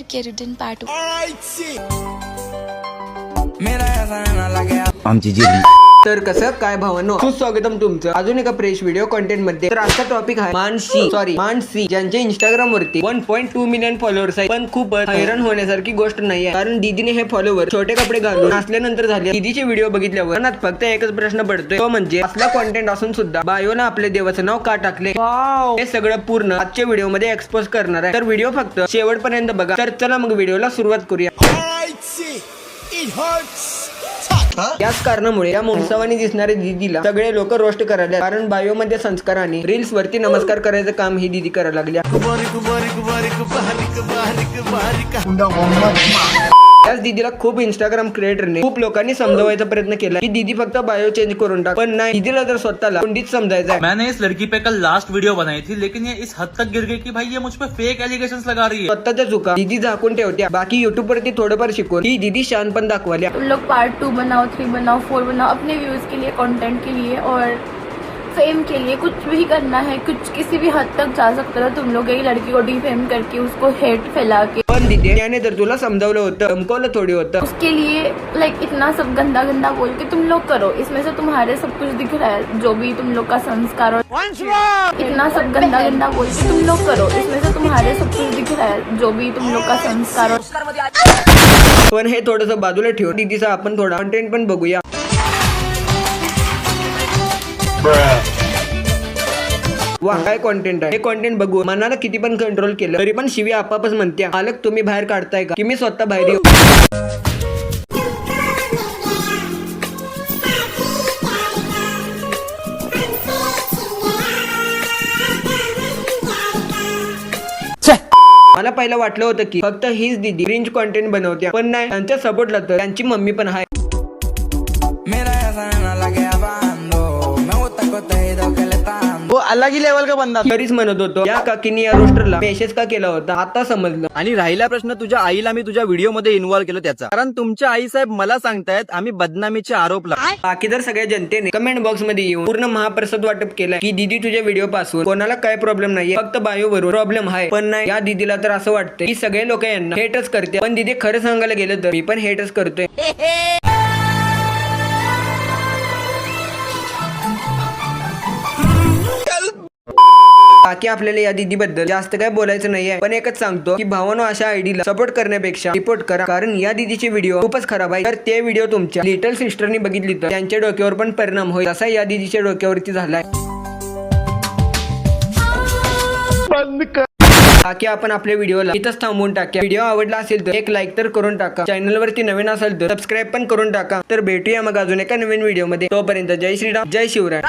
Keridin part 2. आमची जिल्ही तर कसं काय भावांनो, सुस्वागतम तुमचं अजून एका फ्रेश व्हिडिओ कंटेंट मध्ये. तर आजचा टॉपिक आहे मानसी ज्यांचे इंस्टाग्राम वरती 1.2 मिलियन फॉलोअर्स आहे. पण खूप हैराण होण्यासारखी गोष्ट नाही आहे, कारण दीदीने हे फॉलोअर छोटे कपडे घालून नाचल्यानंतर झाले. दीदीचे व्हिडिओ बघितल्यावर मनात फक्त एकच प्रश्न पडतोय, तो म्हणजे असला कॉन्टेंट असून सुद्धा बायोला आपले देवाचं नाव का टाकले. हे सगळं पूर्ण आजच्या व्हिडिओ मध्ये एक्सपोज करणार आहे. तर व्हिडिओ फक्त शेवटपर्यंत बघा. तर चला मग व्हिडिओला सुरुवात करूया. याच कारणामुळे या मुंसावानी दिसणाऱ्या दीदीला सगळे लोक रोस्ट करायला, कारण बायो मध्ये संस्कार आणि रील्स वरती नमस्कार करायचं काम ही दीदी करायला लागली. त्याच दीदीला खूप इंस्टाग्राम क्रिएटरने खूप लोकांनी समजवायचा प्रयत्न केला की दीदी फक्त बायो चेंज करून टाक, पण नाही, दीदीला तर स्वतःला पंडित समजायचा. मैंने इस लड़की पे कल लास्ट वीडियो बनाई थी, लेकिन ये इस हद तक गिर गई कि भाई ये मुझ पे फेक एलिगेशंस लगा रही है. स्वतःच्या चुका दीदी झाकून ठेवत्या, बाकी युट्यूब वरती थोडंफार शिकून ही दीदी शान पण दाखवल्या. तुम लोग पार्ट 2 बनाओ, 3 बनाओ, 4 बनाओ, अपने व्यूज के लिए, कंटेंट के लिए और फेम के लिए कुछ भी करना है, कुछ किसी भी हद तक जा सकते हो तुम लोग. एक लड़की को डिफेम करके उसको हेट फैला के, पण दीदी त्याने तर तुला समजावलं होतं, धमकवलं थोडी होतं. उसके लिए लाइक इतना सब गंदा गंदा बोल के तुम लोग करो. इसमें से तुम्हारे सब कुछ दिख रहा है, जो भी तुम लोग का संस्कार और इतना सब गंदा गंदा बोल के तुम लोग करो. इसमें से तुम्हारे सब कुछ दिख रहा है, जो भी तुम लोग का संस्कार और. पण हे थोडंसं बाजूला ठेवून दीदीचा आपण थोडा कंटेंट पण बघूया. वा, काय कॉन्टेंट आहे हे. कॉन्टेंट बघू मनाला किती पण कंट्रोल केलं तरी पण शिवी आपापच म्हणत्या. मालक तुम्ही बाहेर काढताय का की मी स्वतः बाहेर येऊ. मला पहिलं वाटलं होतं की फक्त हीच दीदी क्रिंज कॉन्टेंट बनवत्या, पण नाही, त्यांच्या सपोर्टला तर त्यांची मम्मी पण आहे. वो अलग ही लेवल का बंदा. तरीच म्हणत होतो या काकीने या रोस्टरला मेसेज का केला होता, आता समजलं. आणि राहिला प्रश्न तुझ्या आईला मी तुझ्या व्हिडिओ मध्ये इन्व्हॉल्व केलं त्याचा, कारण तुमच्या आई साहेब मला सांगतायत आम्ही बदनामीचे आरोप लावतो. बाकी तर सगळ्या जनतेने कमेंट बॉक्स मध्ये येऊन पूर्ण महाप्रसाद वाटप केलाय की दीदी तुझ्या व्हिडिओ पासून कोणाला काय प्रॉब्लेम नाहीये, फक्त बायो वरून प्रॉब्लेम आहे. पण नाही, या दीदीला तर असं वाटतंय की सगळे लोक यांना हेटच करते. पण दीदी खरं सांगायला गेलं तर मी पण हेटच करतोय. बाकी आपल्याला या दीदी बद्दल जास्त काय बोलायचं नाहीये, पण एकच सांगतो की भावानो, अशा आयडीला सपोर्ट करण्यापेक्षा रिपोर्ट करा, कारण या दीदीचे व्हिडिओ खूपच खराब आहे. तर ते व्हिडिओ तुमच्या लिटल सिस्टरनी बघितली तर त्यांच्या डोक्यावर पण परिणाम होईल, जसा या दीदीच्या डोक्यावरती झालाय. बाकी आपण आपल्या व्हिडिओला इथंच थांबवून टाक्या. व्हिडिओ आवडला असेल तर एक लाईक तर करून टाका. चॅनल वरती नवीन असेल तर सबस्क्राईब पण करून टाका. तर भेटूया मग अजून एका नवीन व्हिडिओ मध्ये. तोपर्यंत जय श्रीराम, जय शिवराय.